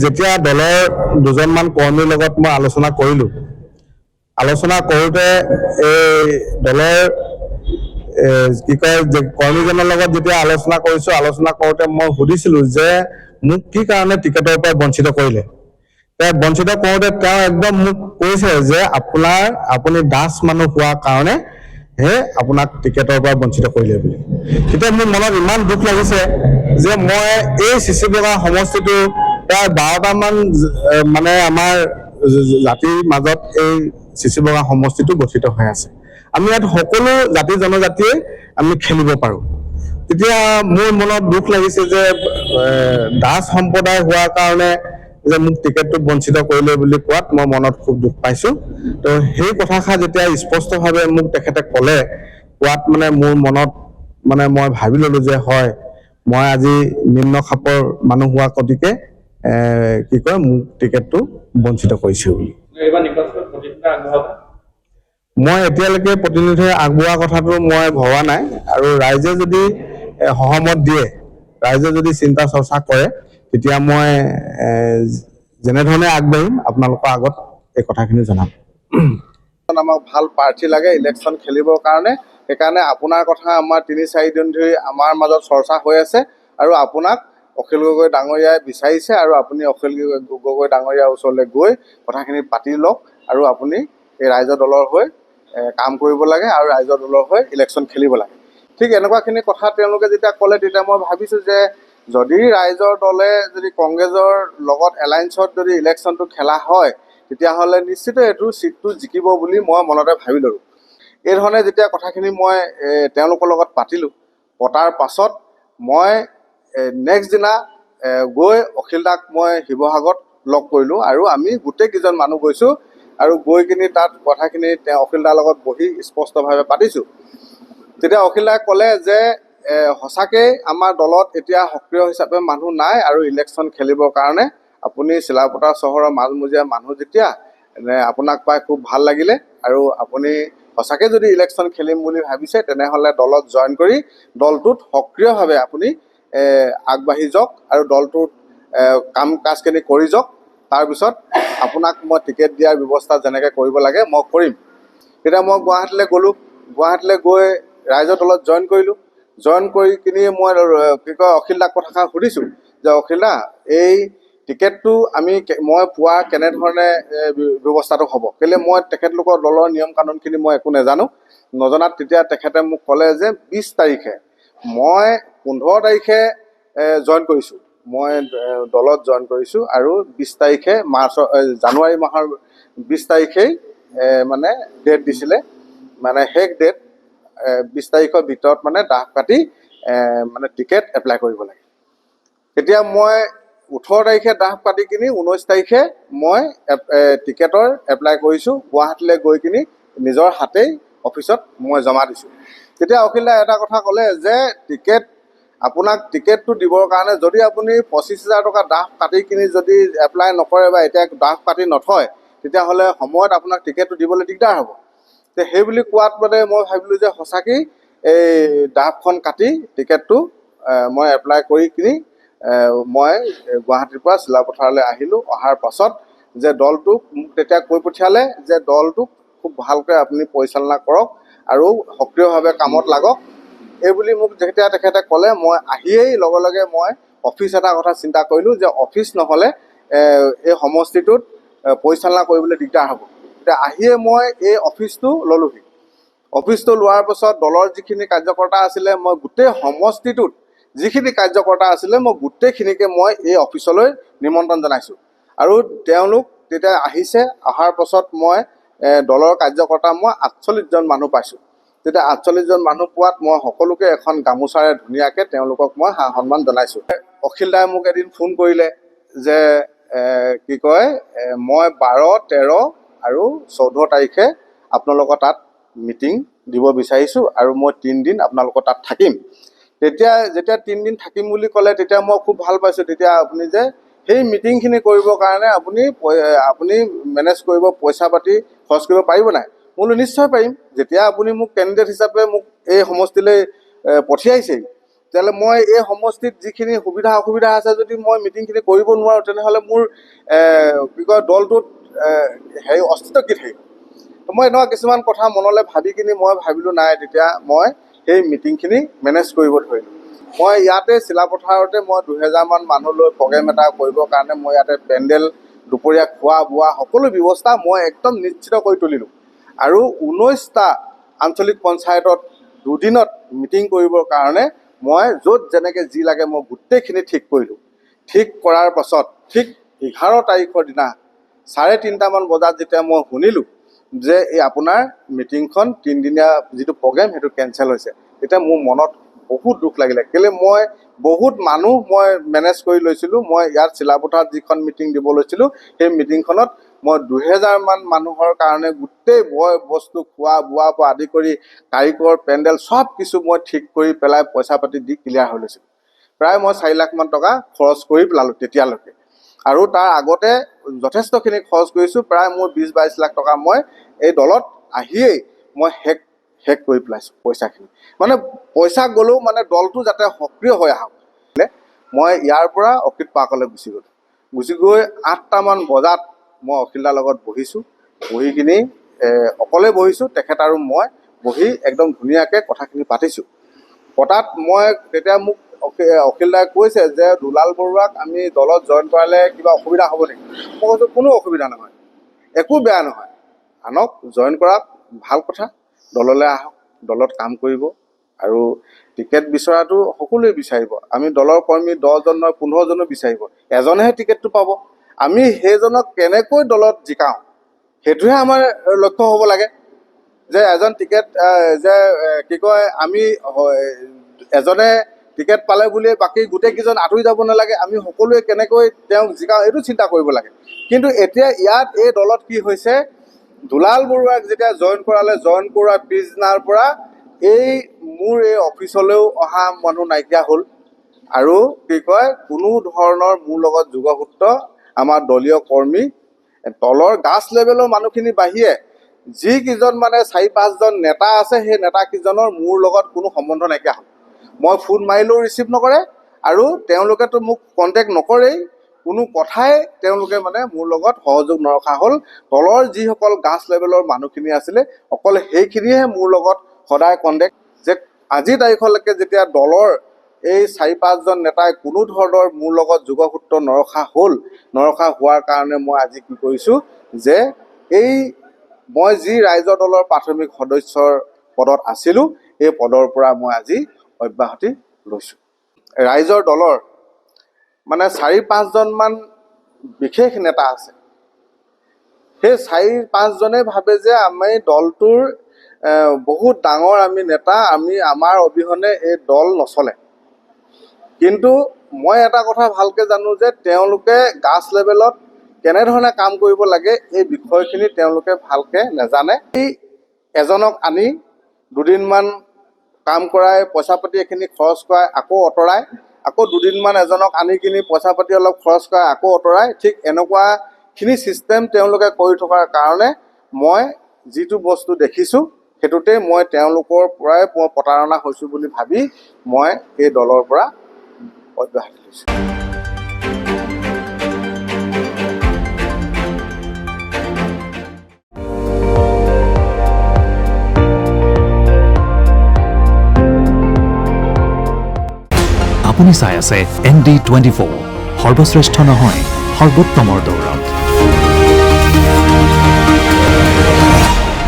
যেতিয়া দলৰ দুজনমান কৰ্মীৰ লগত মই আলোচনা কৰিলোঁ, আলোচনা কৰোঁতে এই দলৰ কি কয় কৰ্মীজনৰ লগত যেতিয়া আলোচনা কৰিছোঁ, আলোচনা কৰোঁতে মই সুধিছিলোঁ যে মোক কি কাৰণে টিকেটৰ পৰা বঞ্চিত কৰিলে। বঞ্চিত কৰোঁতে তেওঁ একদম মোক কৈছে যে আপুনি দাস মানুহ হোৱাৰ কাৰণে আপোনাক টিকেটৰ পৰা বঞ্চিত কৰিলে বুলি। তেতিয়া মোৰ মনত ইমান দুখ লাগিছে যে মই এই চিচিবগা সমষ্টিটো প্ৰায় 12টামান মানে আমাৰ জাতিৰ মাজত এই চিচিবগা সমষ্টিটো গঠিত হৈ আছে। আমি ইয়াত সকলো জাতি জনজাতিয়ে আমি খেলিব পাৰোঁ। তেতিয়া মোৰ মনত দুখ লাগিছে যে দাস সম্প্ৰদায় হোৱাৰ কাৰণে যে মোক টিকেটটো বঞ্চিত কৰিলে বুলি কোৱাত মই মনত খুব দুখ পাইছোঁ। তো সেই কথাষাৰ যেতিয়া স্পষ্টভাৱে মোক তেখেতে কোৱাত মানে মোৰ মনত মানে মই ভাবি ল'লোঁ যে হয়, মই আজি নিম্ন খাপৰ মানুহ হোৱা গতিকে কি কয় মোক টিকেটটো বঞ্চিত কৰিছে বুলি। মই এতিয়ালৈকে প্ৰতিনিধি আগবঢ়োৱা কথাটো মই ভবা নাই, আৰু ৰাইজে যদি সহমত দিয়ে, ৰাইজে যদি চিন্তা চৰ্চা কৰে, তেতিয়া মই যেনেধৰণে আগবাঢ়িম আপোনালোকৰ আগত এই কথাখিনি জনাম। আমাক ভাল প্ৰাৰ্থী লাগে ইলেকশ্যন খেলিবৰ কাৰণে, সেইকাৰণে আপোনাৰ কথা আমাৰ ৩-৪ দিন ধৰি আমাৰ মাজত চৰ্চা হৈ আছে, আৰু আপোনাক অখিল গগৈ ডাঙৰীয়াই বিচাৰিছে, আৰু আপুনি অখিল গগৈ ডাঙৰীয়াৰ ওচৰলৈ গৈ কথাখিনি পাতি লওক, আৰু আপুনি এই ৰাইজৰ দলৰ হৈ কাম কৰিব লাগে আৰু ৰাইজৰ দলৰ হৈ ইলেকশ্যন খেলিব লাগে। ঠিক এনেকুৱাখিনি কথা তেওঁলোকে যেতিয়া ক'লে, তেতিয়া মই ভাবিছোঁ যে যদি ৰাইজৰ দলে যদি কংগ্ৰেছৰ লগত এলায়েন্সত যদি ইলেকশ্যনটো খেলা হয়, তেতিয়াহ'লে নিশ্চিত এইটো ছিটটো জিকিব বুলি মই মনতে ভাবি ল'লোঁ। এই ধৰণে যেতিয়া কথাখিনি মই তেওঁলোকৰ লগত পতাৰ পাছত মই নেক্সট দিনা গৈ অখিল দাক মই শিৱসাগৰত লগ কৰিলোঁ, আৰু আমি গোটেইকেইজন মানুহ গৈছোঁ, আৰু গৈ কিনি তাত কথাখিনি অখিল দাৰ লগত বহি স্পষ্টভাৱে পাতিছোঁ। তেতিয়া অখিল দাই ক'লে যে সঁচাকৈ আমাৰ দলত এতিয়া সক্ৰিয় হিচাপে মানুহ নাই, আৰু ইলেকশ্যন খেলিবৰ কাৰণে আপুনি চিলাপথাৰ চহৰৰ মাজমজিয়া মানুহ যেতিয়া আপোনাক পাই খুব ভাল লাগিলে, আৰু আপুনি সঁচাকৈ যদি ইলেকশ্যন খেলিম বুলি ভাবিছে, তেনেহ'লে দলত জইন কৰি দলটোত সক্ৰিয়ভাৱে আপুনি আগবাঢ়ি যাওক, আৰু দলটোত কাম কাজখিনি কৰি যাওক। তাৰপিছত আপোনাক মই টিকেট দিয়াৰ ব্যৱস্থা যেনেকৈ কৰিব লাগে মই কৰিম। তেতিয়া মই গুৱাহাটীলৈ গ'লোঁ, গুৱাহাটীলৈ গৈ ৰাইজৰ দলত জইন কৰিলোঁ। জইন কৰি কিনি মই কি কয় অখিল দাক কথাষাৰ সুধিছোঁ যে অখিল দা, এই টিকেটটো মই পোৱা কেনেধৰণে ব্যৱস্থাটো হ'ব, কেলৈ মই তেখেতলোকৰ দলৰ নিয়ম কানুনখিনি মই একো নজনাত তেতিয়া তেখেতে মোক ক'লে যে 20 তাৰিখে, মই 15 তাৰিখে জইন কৰিছোঁ, মই দলত জইন কৰিছোঁ, আৰু 20 তাৰিখে জানুৱাৰী মাহৰ 20 তাৰিখেই মানে ডেট দিছিলে, মানে শেষ ডেট 20 তাৰিখৰ ভিতৰত মানে দাহ কাটি মানে টিকেট এপ্লাই কৰিব লাগে। তেতিয়া মই 18 তাৰিখে দাহ কাটি কিনি 19 তাৰিখে মই টিকেটৰ এপ্লাই কৰিছোঁ, গুৱাহাটীলৈ গৈ কিনি নিজৰ হাতেই অফিচত মই জমা দিছোঁ। তেতিয়া অখিল দাই এটা কথা ক'লে যে আপোনাক টিকেটটো দিবৰ কাৰণে যদি আপুনি 25,000 টকা দাহ কাটি কিনি যদি এপ্লাই নকৰে বা এতিয়া দাহ কাটি নথয়, তেতিয়াহ'লে সময়ত আপোনাক টিকেটটো দিবলৈ দিগদাৰ হ'ব। সেই বুলি কোৱাত মানে মই ভাবিলোঁ যে সঁচাকৈ এই দাহখন কাটি টিকেটটো মই এপ্লাই কৰি কিনি মই গুৱাহাটীৰ পৰা চিলাপথাৰলৈ আহিলোঁ। অহাৰ পাছত যে দলটোক মোক তেতিয়া কৈ পঠিয়ালে যে দলটোক খুব ভালকৈ আপুনি পৰিচালনা কৰক আৰু সক্ৰিয়ভাৱে কামত লাগক। এইবুলি মোক যেতিয়া তেখেতে ক'লে, মই আহিয়েই লগে লগে মই অফিচ এটা কথা চিন্তা কৰিলোঁ যে অফিচ নহ'লে এই সমষ্টিটোত পৰিচালনা কৰিবলৈ দিগদাৰ হ'ব। এতিয়া আহিয়ে মই এই অফিচটো ল'লোহি। অফিচটো লোৱাৰ পাছত দলৰ যিখিনি কাৰ্যকৰ্তা আছিলে, মই গোটেই সমষ্টিটোত যিখিনি কাৰ্যকৰ্তা আছিলে মই গোটেইখিনিকে মই এই অফিচলৈ নিমন্ত্ৰণ জনাইছোঁ, আৰু তেওঁলোক তেতিয়া আহিছে। অহাৰ পাছত মই দলৰ কাৰ্যকৰ্তা মই 48জন মানুহ পাইছোঁ। তেতিয়া 48জন মানুহ পোৱাত মই সকলোকে এখন গামোচাৰে ধুনীয়াকৈ তেওঁলোকক মই সা সন্মান জনাইছোঁ। অখিল দাই মোক এদিন ফোন কৰিলে যে কি কয় মই 12, 13 আৰু 14 তাৰিখে আপোনালোকৰ তাত মিটিং দিব বিচাৰিছোঁ, আৰু মই 3 দিন আপোনালোকৰ তাত থাকিম। যেতিয়া 3 দিন থাকিম বুলি ক'লে, তেতিয়া মই খুব ভাল পাইছোঁ। তেতিয়া আপুনি যে সেই মিটিংখিনি কৰিবৰ কাৰণে আপুনি মেনেজ কৰিব, পইচা পাতি খৰচ কৰিব পাৰিব নাই? মই বোলো নিশ্চয় পাৰিম। যেতিয়া আপুনি মোক কেণ্ডিডেট হিচাপে মোক এই সমষ্টিলৈ পঠিয়াইছেই, তেতিয়াহ'লে মই এই সমষ্টিত যিখিনি সুবিধা অসুবিধা আছে যদি মই মিটিংখিনি কৰিব নোৱাৰোঁ, তেনেহ'লে মোৰ কি কয় দলটোত হেৰি অস্তিত্ব কি থাকিব? মই এনেকুৱা কিছুমান কথা মনলৈ ভাবি কিনি মই ভাবিলোঁ নাই, তেতিয়া মই সেই মিটিংখিনি মেনেজ কৰিব ধৰিলোঁ। মই ইয়াতে চিলাপথাৰতে মই 2000 মান মানুহ লৈ প্ৰগ্ৰেম এটা কৰিবৰ কাৰণে মই ইয়াতে পেণ্ডেল, দুপৰীয়া খোৱা বোৱা সকলো ব্যৱস্থা মই একদম নিশ্চিত কৰি তুলিলোঁ। আৰু 19টা আঞ্চলিক পঞ্চায়তত দুদিনত মিটিং কৰিবৰ কাৰণে মই য'ত যেনেকৈ যি লাগে মই গোটেইখিনি ঠিক কৰিলোঁ। ঠিক কৰাৰ পাছত ঠিক 11 তাৰিখৰ দিনা 3:30 মান বজাত যেতিয়া মই শুনিলোঁ যে এই আপোনাৰ মিটিংখন 3দিনীয়া যিটো প্ৰগ্ৰেম সেইটো কেঞ্চেল হৈছে, তেতিয়া মোৰ মনত বহুত দুখ লাগিলে। কেলৈ মই বহুত মানুহ মই মেনেজ কৰি লৈছিলোঁ। মই ইয়াত চিলাপথাৰত যিখন মিটিং দিব লৈছিলোঁ সেই মিটিংখনত মই 2000 মান মানুহৰ কাৰণে গোটেই বয় বস্তু খোৱা বোৱাৰ পৰা আদি কৰি কাৰিকৰ পেণ্ডেল চব কিছু মই ঠিক কৰি পেলাই পইচা পাতি দি ক্লিয়াৰ হৈ লৈছিলোঁ। প্ৰায় মই 4 লাখ মান টকা খৰচ কৰি পেলালোঁ তেতিয়ালৈকে। আৰু তাৰ আগতে যথেষ্টখিনি খৰচ কৰিছোঁ। প্ৰায় মোৰ 20-22 লাখ টকা মই এই দলত আহিয়েই মই শেষ কৰি পেলাইছোঁ পইচাখিনি। মানে পইচা গ'লেও মানে দলটো যাতে সক্ৰিয় হৈ আহক। মই ইয়াৰ পৰা অকৃত পাৰ্কলৈ গুচি গৈ 8টা মান বজাত মই অখিলদাৰ লগত বহিছোঁ। বহি কিনি অকলে বহিছোঁ, তেখেত আৰু মই বহি একদম ধুনীয়াকৈ কথাখিনি পাতিছোঁ। পতাত মই তেতিয়া মোক অখিলদাই কৈছে যে দুলাল বৰুৱাক আমি দলত জইন কৰালে কিবা অসুবিধা হ'ব নেকি? মই কৈছোঁ কোনো অসুবিধা নহয়, একো বেয়া নহয়, আনক জইন কৰাক ভাল কথা, দললৈ আহক, দলত কাম কৰিব। আৰু টিকেট বিচৰাটো সকলোৱে বিচাৰিব। আমি দলৰ কৰ্মী 10জন নহয় 15জনো বিচাৰিব, এজনেহে টিকেটটো পাব। আমি সেইজনক কেনেকৈ দলত জিকাওঁ সেইটোহে আমাৰ লক্ষ্য হ'ব লাগে। যে এজন টিকেট যে কি কয় আমি এজনে টিকেট পালে বুলিয়ে বাকী গোটেইকেইজন আঁতৰি যাব নালাগে, আমি সকলোৱে কেনেকৈ তেওঁক জিকাওঁ এইটো চিন্তা কৰিব লাগে। কিন্তু এতিয়া ইয়াত এই দলত কি হৈছে, দুলাল বৰুৱাক যেতিয়া জইন কৰালে, জইন কৰোৱাৰ পিছদিনাৰ পৰা মোৰ এই অফিচলৈও অহা মানুহ নাইকিয়া হ'ল। আৰু কি কয় কোনো ধৰণৰ মোৰ লগত যোগসূত্ৰ আমাৰ দলীয় কৰ্মী তলৰ গাছ লেভেলৰ মানুহখিনি বাহিৰে যিকেইজন মানে 4-5জন নেতা আছে, সেই নেতাকেইজনৰ মোৰ লগত কোনো সম্বন্ধ নাইকিয়া হ'ল। মই ফোন মাৰিলেও ৰিচিভ নকৰে আৰু তেওঁলোকেতো মোক কণ্টেক্ট নকৰেই। কোনো কথাই তেওঁলোকে মানে মোৰ লগত সহযোগ নৰখা হ'ল। তলৰ যিসকল গাছ লেভেলৰ মানুহখিনি আছিলে অকল সেইখিনিহে মোৰ লগত সদায় কণ্টেক্ট। যে আজিৰ তাৰিখলৈকে যেতিয়া দলৰ এই 4-5জন নেতাই কোনো ধৰণৰ মোৰ লগত যোগসূত্ৰ নৰখা হোৱাৰ কাৰণে মই আজি কি কৰিছোঁ যে মই যি ৰাইজৰ দলৰ প্ৰাথমিক সদস্যৰ পদত আছিলোঁ এই পদৰ পৰা মই আজি অব্যাহতি লৈছোঁ। ৰাইজৰ দলৰ মানে 4-5জন মান বিশেষ নেতা আছে। সেই 4-5জনে ভাবে যে আমি দলটোৰ বহুত ডাঙৰ আমি নেতা, আমাৰ অবিহনে এই দল নচলে। কিন্তু মই এটা কথা ভালকৈ জানো যে তেওঁলোকে গাছ লেভেলত কেনেধৰণে কাম কৰিব লাগে এই বিষয়খিনি তেওঁলোকে ভালকৈ নাজানে। এজনক আনি দুদিনমান কাম কৰাই পইচা পাতি এইখিনি খৰচ কৰাই আকৌ আঁতৰাই, আকৌ দুদিনমান এজনক আনি কিনি পইচা পাতি অলপ খৰচ কৰাই আকৌ আঁতৰাই, ঠিক এনেকুৱাখিনি ছিষ্টেম তেওঁলোকে কৰি থকাৰ কাৰণে মই যিটো বস্তু দেখিছোঁ সেইটোতে মই তেওঁলোকৰ পৰাই মই প্ৰতাৰণা হৈছোঁ বুলি ভাবি মই এই দলৰ পৰা অব্যাহতি লৈছোঁ। আপুনি চাই আছে ND24, সৰ্বশ্ৰেষ্ঠ নহয় সৰ্বোত্তমৰ দৌৰত।